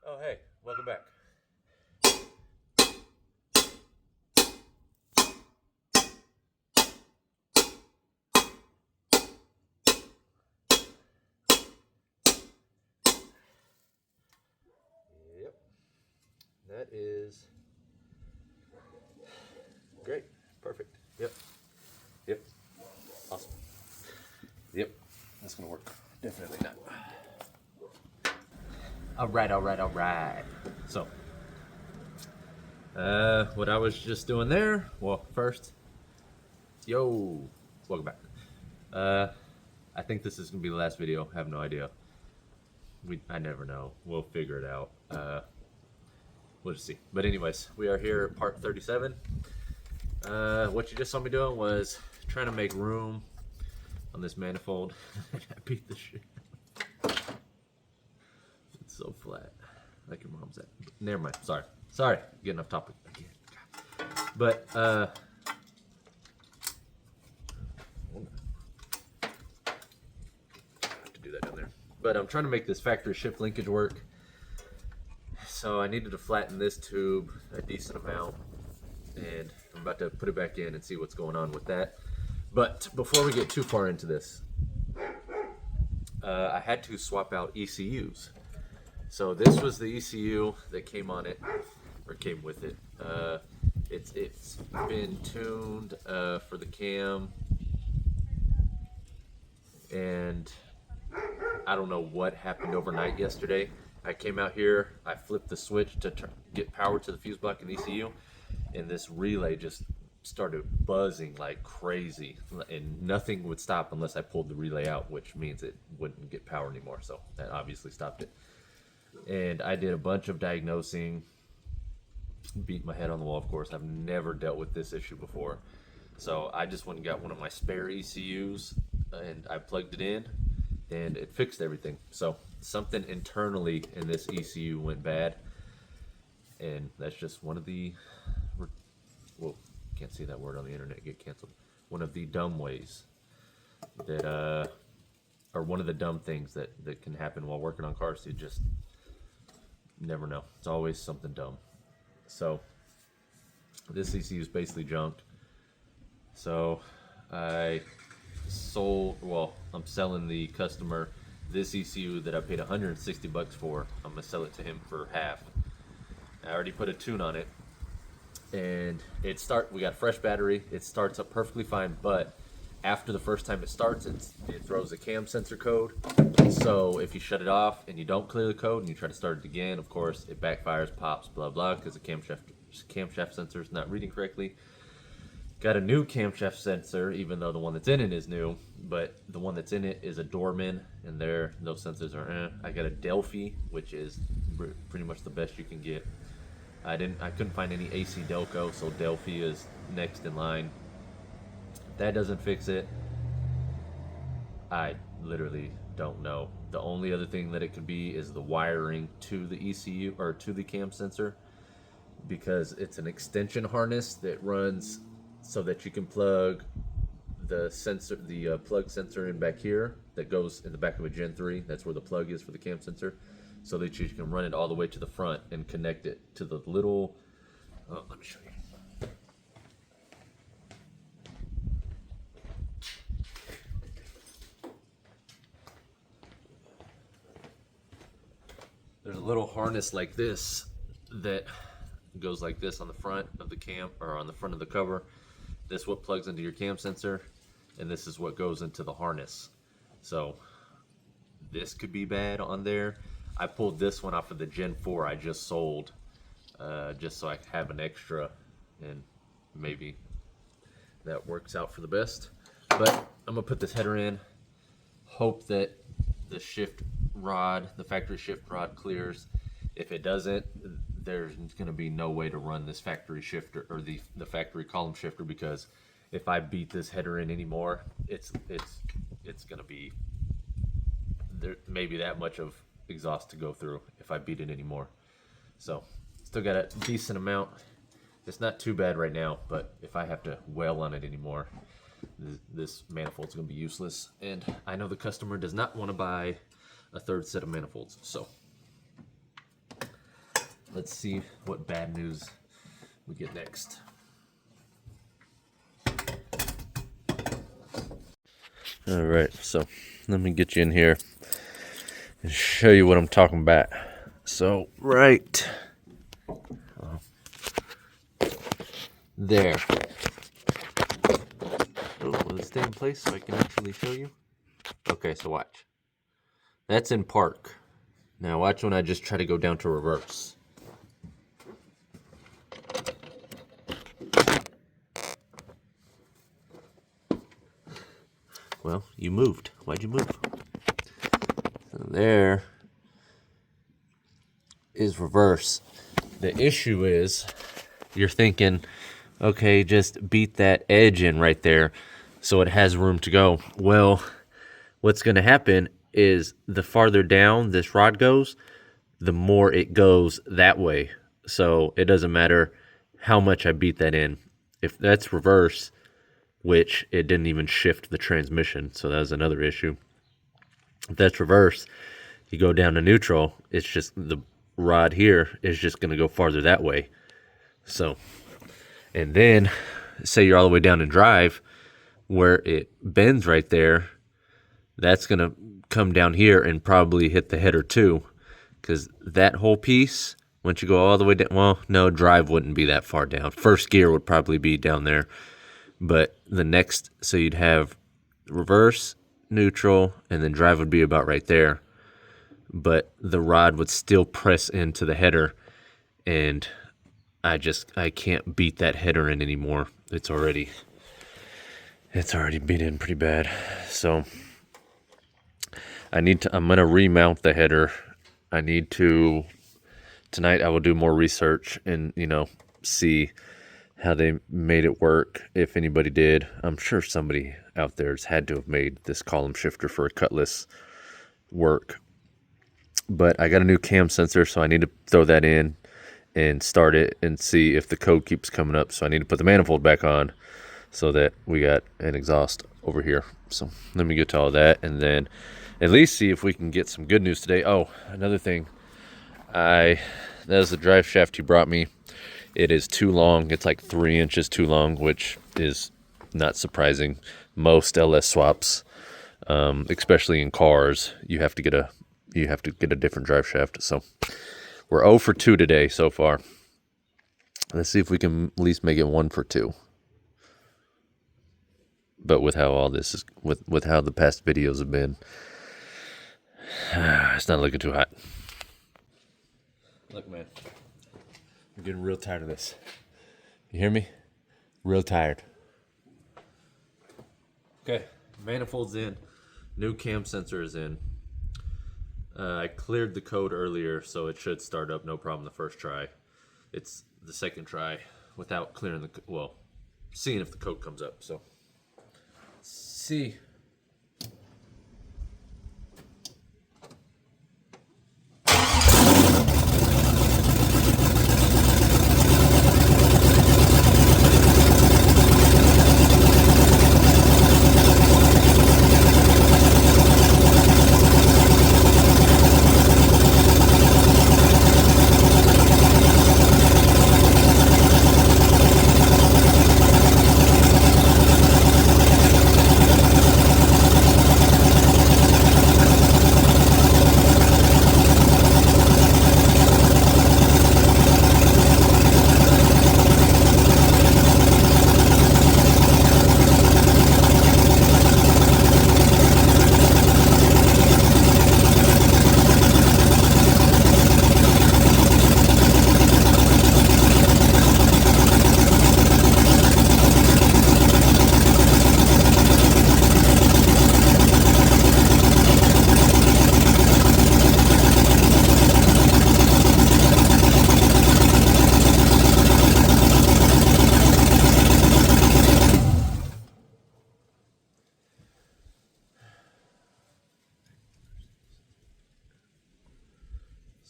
Oh, hey, welcome back. Yep, that is great. Perfect. Yep. Yep. Awesome. Yep. That's gonna work. Definitely not. All right. So, what I was just doing there. Well, first, yo, welcome back. I think this is gonna be the last video. I have no idea. I never know. We'll figure it out. We'll just see. But anyways, we are here at part 37. What you just saw me doing was trying to make room on this manifold. I beat the shit. It's so flat, like your mom's at. Never mind. Sorry. Getting off topic again. But I have to do that down there. But I'm trying to make this factory shift linkage work. So I needed to flatten this tube a decent amount, and I'm about to put it back in and see what's going on with that. But before we get too far into this, I had to swap out ECUs. So this was the ECU that came on it, or came with it. It's been tuned for the cam, and I don't know what happened overnight yesterday. I came out here, I flipped the switch to get power to the fuse block in the ECU, and this relay just started buzzing like crazy, and nothing would stop unless I pulled the relay out, which means it wouldn't get power anymore. So that obviously stopped it. And I did a bunch of diagnosing, beat my head on the wall. Of course, I've never dealt with this issue before. So I just went and got one of my spare ECUs, and I plugged it in, and it fixed everything. So something internally in this ECU went bad, and that's just one of the, well, can't say that word on the internet, get canceled. One of the dumb ways that, or one of the dumb things that can happen while working on cars. You just never know. It's always something dumb. So this ECU is basically junked. So I'm selling the customer this ECU that I paid 160 bucks for. I'm gonna sell it to him for half. I already put a tune on it, and we got a fresh battery. It starts up perfectly fine, but after the first time it starts, it throws a cam sensor code. So if you shut it off and you don't clear the code and you try to start it again, of course it backfires, pops, blah blah, because the camshaft sensor is not reading correctly. Got a new camshaft sensor, even though the one that's in it is new, but the one that's in it is a Dorman, and those sensors are I got a Delphi, which is pretty much the best you can get. I couldn't find any AC Delco, so Delphi is next in line. That doesn't fix it. I literally don't know. The only other thing that it could be is the wiring to the ECU, or to the cam sensor, because it's an extension harness that runs so that you can plug the sensor, the plug sensor in back here that goes in the back of a Gen 3. That's where the plug is for the cam sensor, so that you can run it all the way to the front and connect it to the little, let me show you. There's a little harness like this that goes like this on the front of the cam, or on the front of the cover. This is what plugs into your cam sensor, and this is what goes into the harness. So this could be bad on there. I pulled this one off of the Gen 4 I just sold, just so I have an extra, and maybe that works out for the best. But I'm gonna put this header in, hope that the shift rod, the factory shift rod, clears. If it doesn't, there's going to be no way to run this factory shifter, or the factory column shifter, because if I beat this header in anymore, it's going to be there, maybe that much of exhaust to go through if I beat it anymore. So still got a decent amount. It's not too bad right now, but if I have to wail on it anymore, this manifold's going to be useless, and I know the customer does not want to buy a third set of manifolds. So let's see what bad news we get next. All right, so let me get you in here and show you what I'm talking about. So right there. Oh, will it stay in place so I can actually show you? Okay, so watch. That's in park. Now watch when I just try to go down to reverse. Well, you moved. Why'd you move? So there is reverse. The issue is you're thinking, okay, just beat that edge in right there so it has room to go. Well, what's going to happen is the farther down this rod goes, the more it goes that way. So it doesn't matter how much I beat that in. If that's reverse, which it didn't even shift the transmission, so that was another issue. If that's reverse, you go down to neutral, it's just the rod here is just going to go farther that way. So, and then say you're all the way down in drive, where it bends right there, that's going to come down here and probably hit the header too, because that whole piece, once you go all the way down, well, no, drive wouldn't be that far down. First gear would probably be down there, but the next, so you'd have reverse, neutral, and then drive would be about right there, but the rod would still press into the header, and I can't beat that header in anymore. It's already beat in pretty bad. So I'm going to remount the header. Tonight I will do more research and, see how they made it work. If anybody did, I'm sure somebody out there has had to have made this column shifter for a Cutlass work. But I got a new cam sensor, so I need to throw that in and start it and see if the code keeps coming up. So I need to put the manifold back on so that we got an exhaust over here. So let me get to all that and then at least see if we can get some good news today. Oh, another thing. That is the drive shaft he brought me. It is too long. It's like 3 inches too long, which is not surprising. Most LS swaps, especially in cars, you have to get a different drive shaft. So we're 0 for 2 today so far. Let's see if we can at least make it 1 for 2. But with how all this is, with how the past videos have been, it's not looking too hot. Look, man, I'm getting real tired of this. You hear me? Real tired. Okay, manifold's in. New cam sensor is in. I cleared the code earlier, so it should start up no problem the first try. It's the second try without clearing seeing if the code comes up. So, see.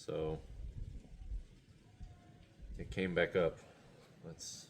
So it came back up. Let's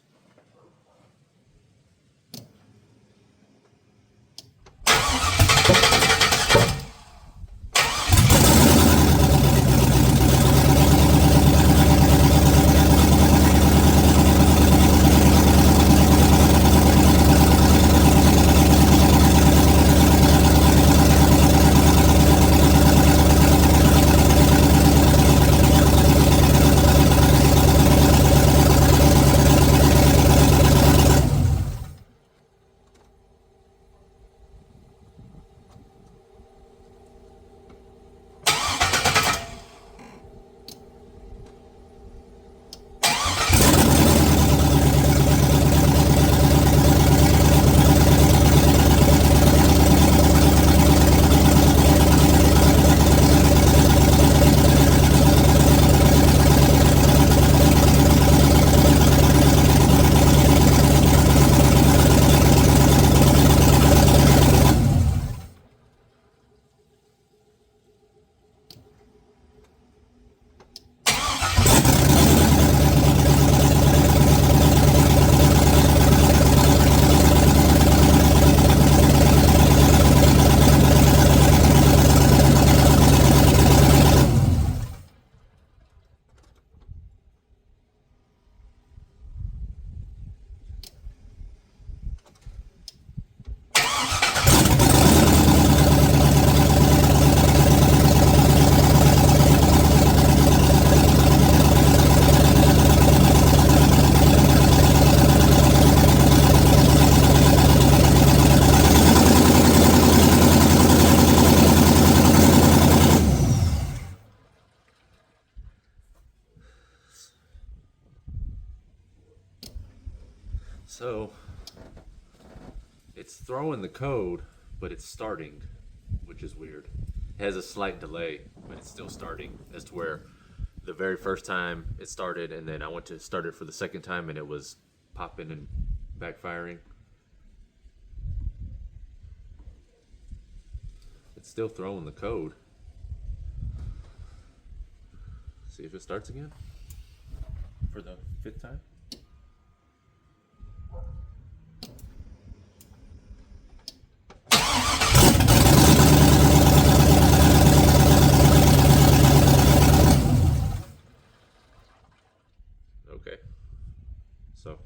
throwing the code, but it's starting, which is weird. It has a slight delay, but it's still starting, as to where the very first time it started, and then I went to start it for the second time, and it was popping and backfiring. It's still throwing the code. See if it starts again for the 5th time. Okay, so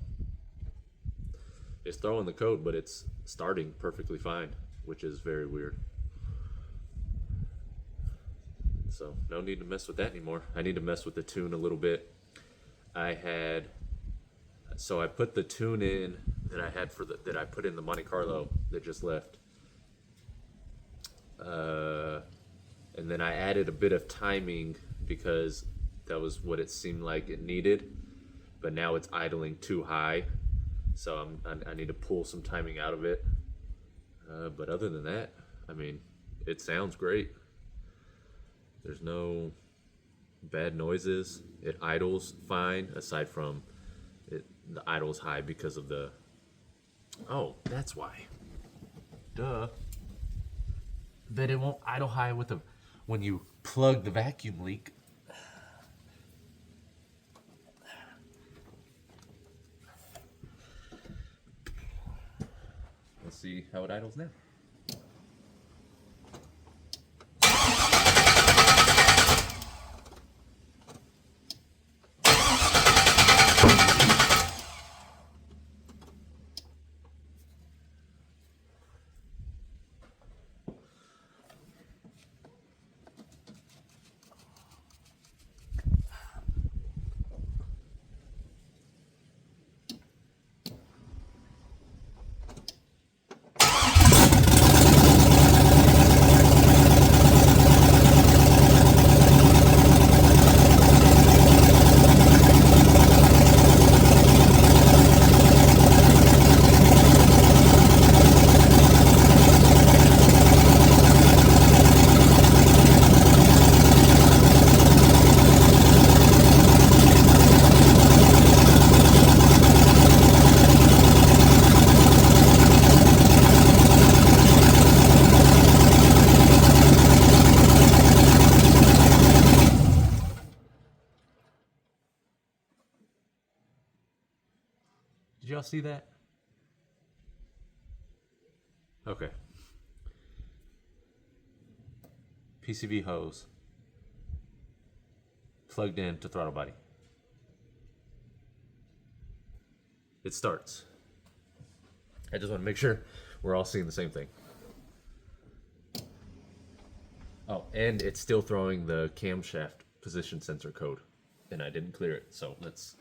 it's throwing the code, but it's starting perfectly fine, which is very weird. So no need to mess with that anymore. I need to mess with the tune a little bit. So I put the tune in that I had that I put in the Monte Carlo that just left. And then I added a bit of timing because that was what it seemed like it needed, but now it's idling too high. So I need to pull some timing out of it. But other than that, I mean, it sounds great. There's no bad noises. It idles fine, aside from the idle's high because of the... Oh, that's why. Duh. That it won't idle high with when you plug the vacuum leak. Let's see how it idles now. Did y'all see that? Okay. PCV hose plugged in to throttle body. It starts. I just want to make sure we're all seeing the same thing. Oh, and it's still throwing the camshaft position sensor code, and I didn't clear it, so let's...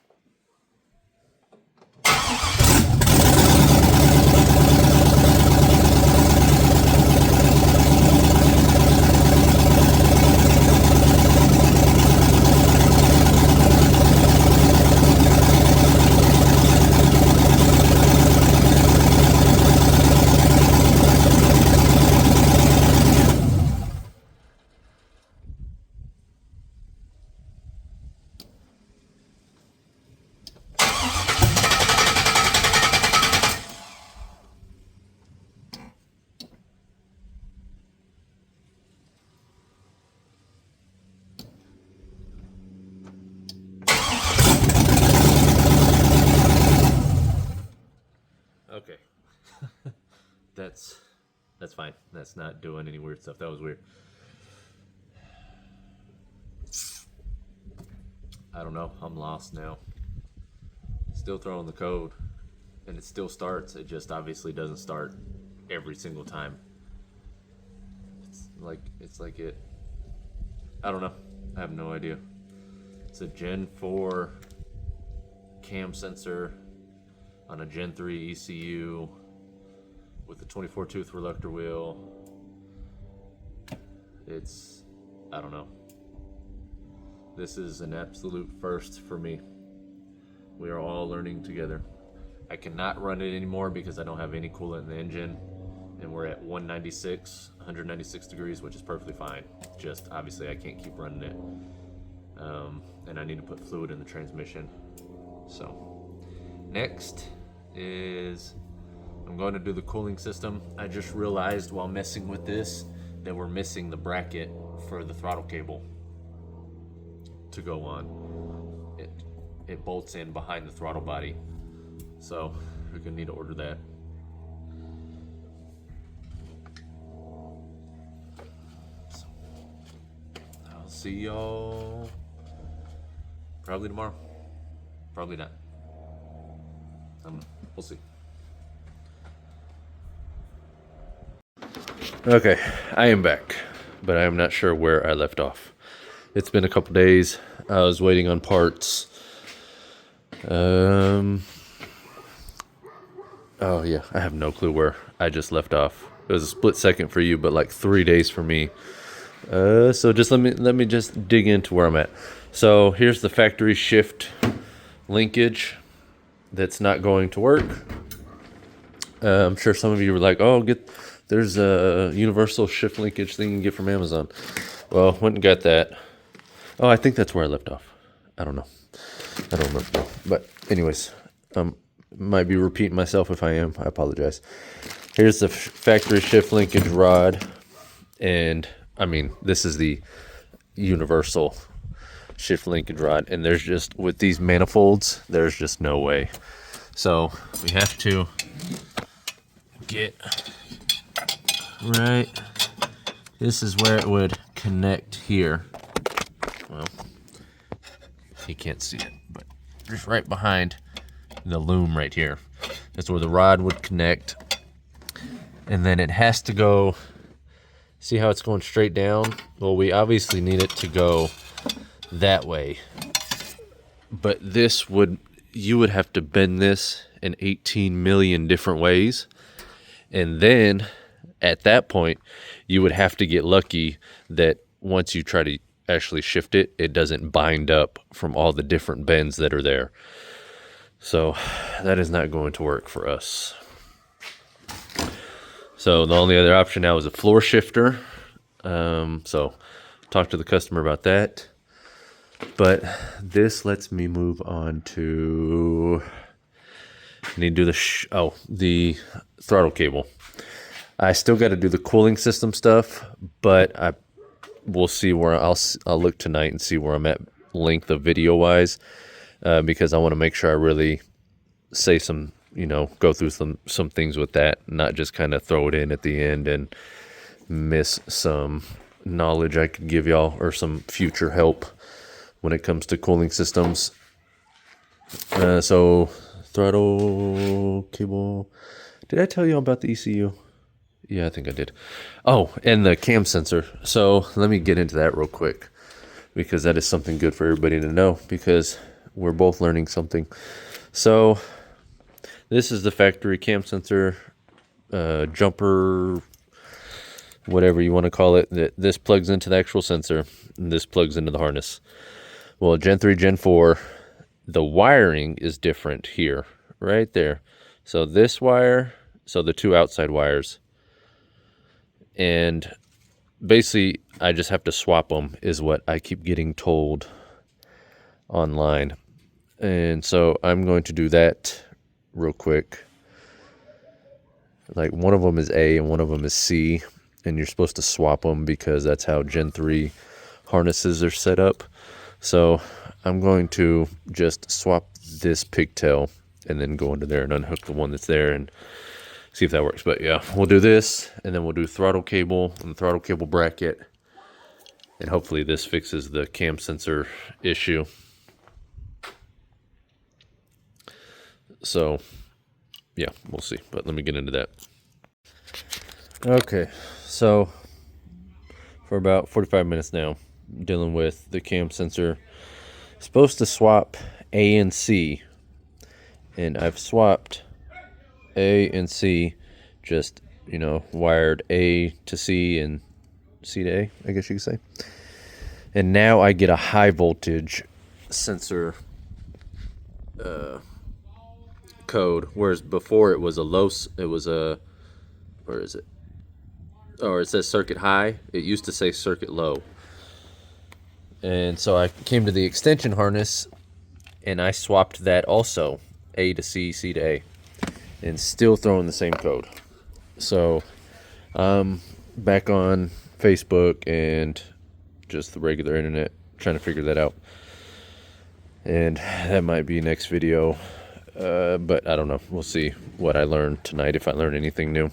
Okay. That's fine. That's not doing any weird stuff. That was weird. I don't know. I'm lost now. Still throwing the code, and it still starts. It just obviously doesn't start every single time. It's like it. I don't know. I have no idea. It's a Gen 4 cam sensor on a Gen 3 ECU with a 24 tooth reluctor wheel. I don't know. This is an absolute first for me. We are all learning together. I cannot run it anymore because I don't have any coolant in the engine. and we're at 196 degrees, which is perfectly fine. Just obviously I can't keep running it, and I need to put fluid in the transmission. So next is I'm going to do the cooling system. I just realized while messing with this that we're missing the bracket for the throttle cable to go on. It bolts in behind the throttle body, so we're gonna need to order that. So, I'll see y'all probably tomorrow. Probably not. We'll see. Okay, I am back, but I am not sure where I left off. It's been a couple days. I was waiting on parts. Oh yeah, I have no clue where I just left off. It was a split second for you, but like 3 days for me. So just let me just dig into where I'm at. So here's the factory shift linkage that's not going to work. I'm sure some of you were like, "Oh, there's a universal shift linkage thing you can get from Amazon." Well, went and got that. Oh, I think that's where I left off. I don't know. I don't remember. But anyways, might be repeating myself. If I am, I apologize. Here's the factory shift linkage rod, and I mean, this is the universal shift linkage rod, and there's just, with these manifolds, there's just no way. So we have to get right. This is where it would connect here. Well, you can't see it, but just right behind the loom right here. That's where the rod would connect. And then it has to go, see how it's going straight down? Well, we obviously need it to go that way. But you would have to bend this in 18 million different ways. And then at that point, you would have to get lucky that once you try to actually shift it, it doesn't bind up from all the different bends that are there. So that is not going to work for us. So the only other option now is a floor shifter. So talk to the customer about that. But this lets me move on to, I need to do the throttle cable. I still got to do the cooling system stuff, but we'll see where I'll look tonight and see where I'm at length of video wise, because I want to make sure I really say some, go through some things with that, not just kind of throw it in at the end and miss some knowledge I could give y'all or some future help when it comes to cooling systems. So throttle cable. Did I tell you about the ECU? Yeah, I think I did. Oh, and the cam sensor. So let me get into that real quick, because that is something good for everybody to know, because we're both learning something. So this is the factory cam sensor, jumper, whatever you want to call it. This plugs into the actual sensor, and this plugs into the harness. Well, Gen 3, Gen 4, the wiring is different here, right there. So this wire, so the two outside wires, and basically I just have to swap them, is what I keep getting told online. And so I'm going to do that real quick. Like, one of them is A and one of them is C, and you're supposed to swap them because that's how Gen 3 harnesses are set up. So I'm going to just swap this pigtail and then go into there and unhook the one that's there and see if that works. But yeah, we'll do this, and then we'll do throttle cable and throttle cable bracket, and hopefully this fixes the cam sensor issue. So yeah, we'll see, but let me get into that. Okay, so for about 45 minutes now, dealing with the cam sensor. Supposed to swap A and C, and I've swapped A and C, just, wired A to C and C to A, I guess you could say. And now I get a high voltage sensor code, whereas before it was a Or is it? Oh, it says circuit high. It used to say circuit low. And so I came to the extension harness and I swapped that also, A to C, C to A, and still throwing the same code. So back on Facebook and just the regular internet trying to figure that out. And that might be next video, but I don't know. We'll see what I learned tonight, if I learn anything new.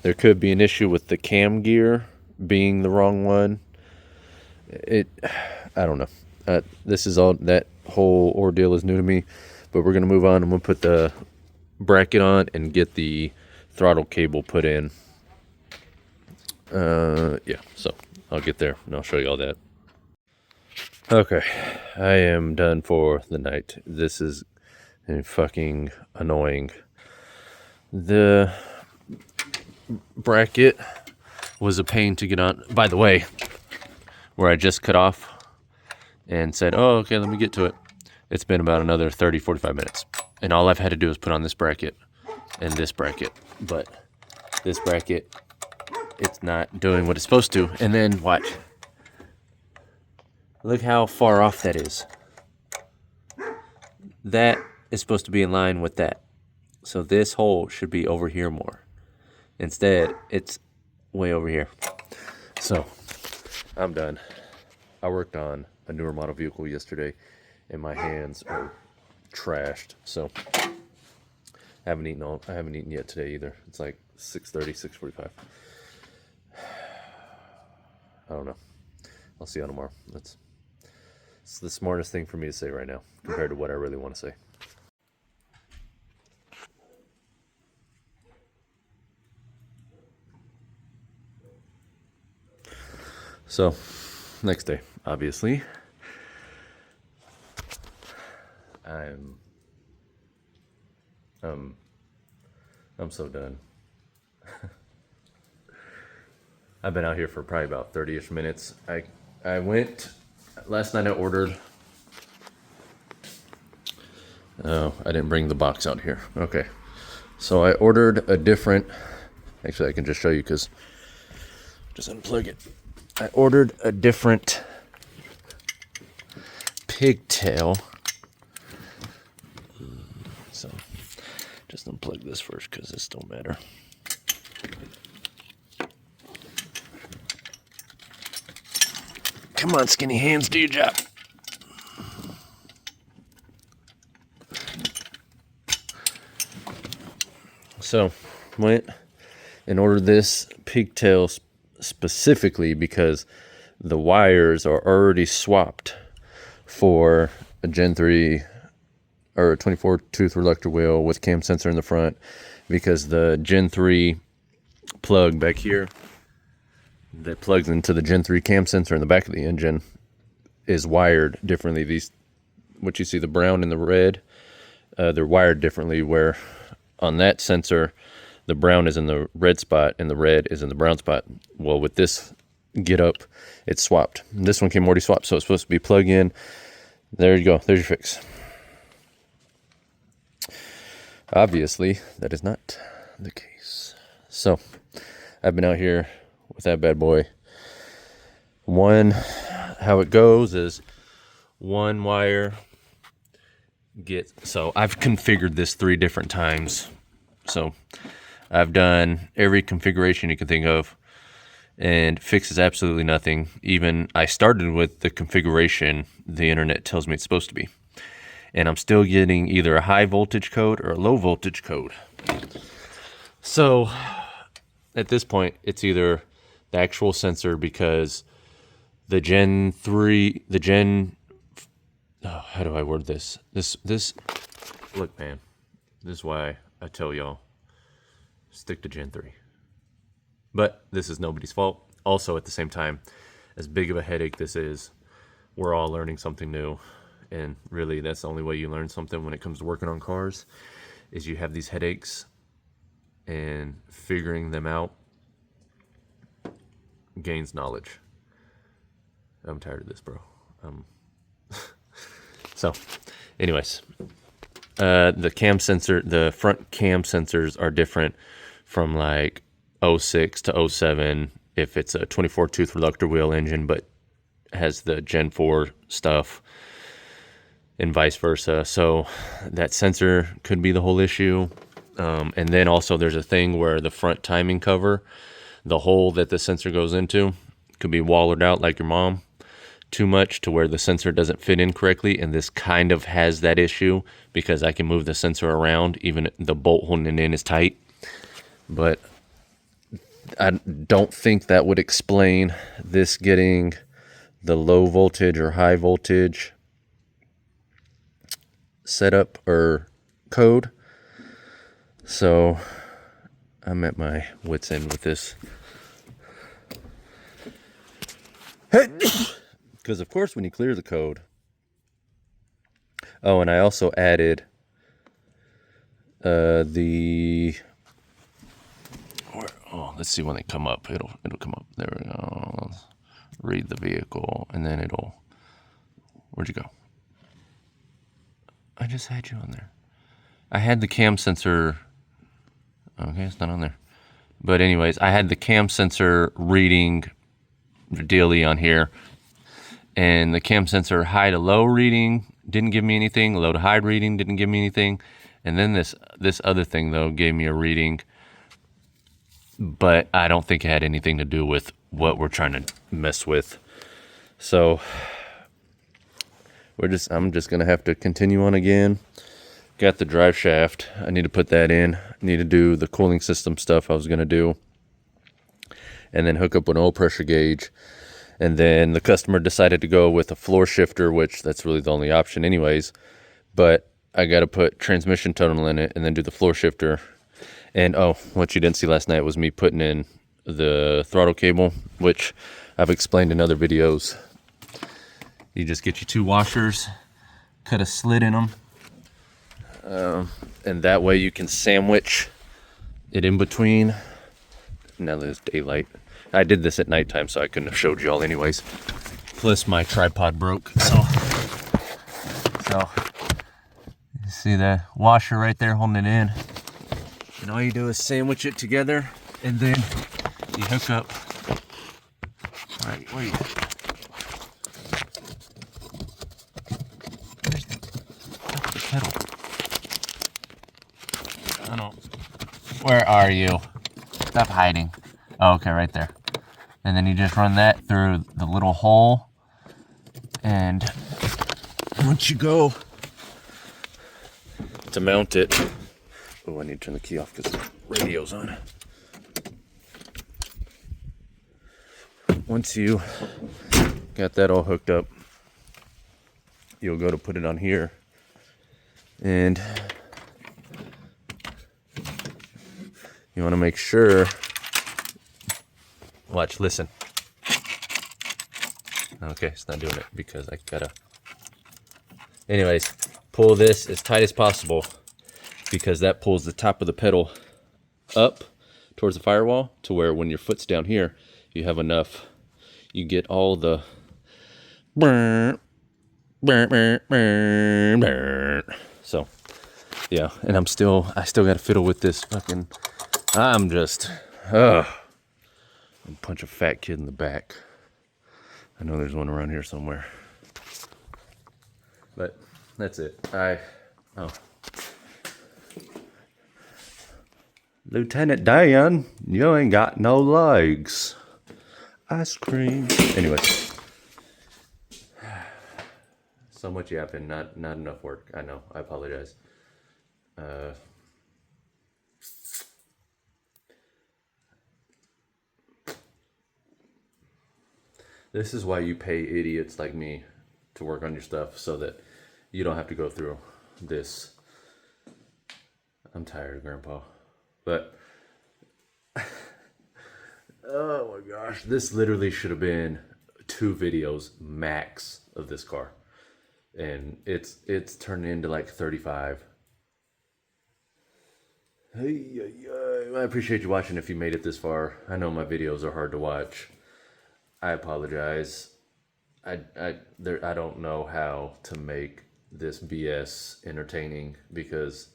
There could be an issue with the cam gear being the wrong one. I don't know. This is all, that whole ordeal is new to me, but we're going to move on. I'm going to put the bracket on and get the throttle cable put in. Yeah, so I'll get there and I'll show you all that. Okay, I am done for the night. This is fucking annoying. The bracket was a pain to get on. By the way, where I just cut off and said, oh, okay, let me get to it. It's been about another 30, 45 minutes. And all I've had to do is put on this bracket and this bracket. But this bracket, it's not doing what it's supposed to. And then watch. Look how far off that is. That is supposed to be in line with that. So this hole should be over here more. Instead, it's way over here. So, I'm done. I worked on a newer model vehicle yesterday, and my hands are trashed. So, I haven't eaten yet today either. It's like 6:30, 6:45. I don't know. I'll see you tomorrow. It's the smartest thing for me to say right now, compared to what I really want to say. So, next day, obviously, I'm so done. I've been out here for probably about 30-ish minutes. I went last night. I ordered. Oh, I didn't bring the box out here. Okay, so I ordered a different. Actually, I can just show you because just unplug it. I ordered a different pigtail. So just unplug this first because this don't matter. Come on, skinny hands, do your job. So went and ordered this pigtail specifically because the wires are already swapped for a Gen 3 or a 24 tooth reluctor wheel with cam sensor in the front, because the Gen 3 plug back here that plugs into the Gen 3 cam sensor in the back of the engine is wired differently. These, what you see, the brown and the red, they're wired differently, where on that sensor the brown is in the red spot and the red is in the brown spot. Well, with this get up, it's swapped. This one came already swapped, so it's supposed to be plug in. There you go. There's your fix. Obviously, that is not the case. So, I've been out here with that bad boy. How it goes is one wire so I've configured this 3 different times. So, I've done every configuration you can think of, and fixes absolutely nothing. Even I started with the configuration the internet tells me it's supposed to be, and I'm still getting either a high voltage code or a low voltage code. So at this point, it's either the actual sensor, because the Gen 3, how do I word this? Look, man, this is why I tell y'all, stick to Gen 3. But this is nobody's fault. Also, at the same time, as big of a headache this is, we're all learning something new. And really, that's the only way you learn something when it comes to working on cars, is you have these headaches, and figuring them out gains knowledge. I'm tired of this, bro. So, anyways, the cam sensor, the front cam sensors are different from like '06 to '07 if it's a 24 tooth reluctor wheel engine, but has the Gen 4 stuff, and vice versa. So that sensor could be the whole issue. And then also there's a thing where the front timing cover, the hole that the sensor goes into, could be wallered out like your mom too much to where the sensor doesn't fit in correctly. And this kind of has that issue because I can move the sensor around, even the bolt holding it in is tight. But I don't think that would explain this getting the low voltage or high voltage setup or code. So I'm at my wit's end with this. Because of course when you clear the code. Oh, and I also added let's see when they come up. It'll come up. There we go. Read the vehicle, and then where'd you go? I just had you on there. I had the cam sensor. Okay, it's not on there. But anyways, I had the cam sensor reading daily on here, and the cam sensor high to low reading didn't give me anything. Low to high reading didn't give me anything. And then this other thing though gave me a reading, but I don't think it had anything to do with what we're trying to mess with. So I'm just gonna have to continue on again. Got the drive shaft. I need to put that in. I need to do the cooling system stuff I was gonna do, and then hook up an oil pressure gauge. And then the customer decided to go with a floor shifter, which that's really the only option anyways. But I got to put transmission tunnel in it and then do the floor shifter. And oh, what you didn't see last night was me putting in the throttle cable, which I've explained in other videos. You just get your two washers, cut a slit in them, and that way you can sandwich it in between. Now there's daylight. I did this at nighttime, so I couldn't have showed y'all anyways. Plus my tripod broke, so you see the washer right there holding it in. And all you do is sandwich it together, and then you hook up. All right, where are you? Where's the pedal? I don't. Where are you? Stop hiding. Oh, okay, right there. And then you just run that through the little hole, and once you go to mount it, oh, I need to turn the key off because the radio's on. Once you got that all hooked up, you'll go to put it on here, and you want to make sure. Watch, listen. Okay, it's not doing it because I gotta. Anyways, pull this as tight as possible because that pulls the top of the pedal up towards the firewall to where when your foot's down here, you have enough. You get all the. So, yeah, and I still gotta fiddle with this fucking. I'm just. Punch a fat kid in the back. I know there's one around here somewhere. But that's it. Lieutenant Dan, you ain't got no legs. Ice cream. Anyway. So much yapping, not enough work. I know, I apologize. This is why you pay idiots like me to work on your stuff so that you don't have to go through this. I'm tired, Grandpa. But, oh my gosh, this literally should have been 2 videos max of this car. And it's turned into like 35. Hey, I appreciate you watching if you made it this far. I know my videos are hard to watch. I apologize. I don't know how to make this BS entertaining because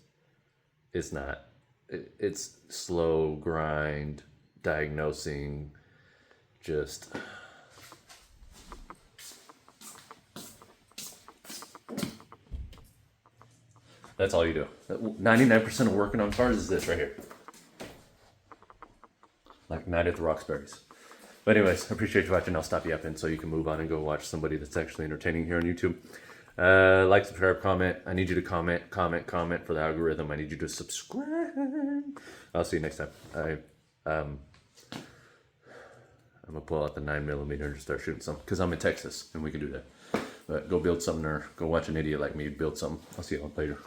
it's not. it's slow grind, diagnosing, just that's all you do. 99% of working on cars is this right here. Like Night at the Roxbury's. But anyways, I appreciate you watching. I'll stop yapping so you can move on and go watch somebody that's actually entertaining here on YouTube. Like, subscribe, comment. I need you to comment for the algorithm. I need you to subscribe. I'll see you next time. I'm gonna pull out the 9mm and just start shooting some because I'm in Texas and we can do that. But go build something or go watch an idiot like me build something. I'll see you all later.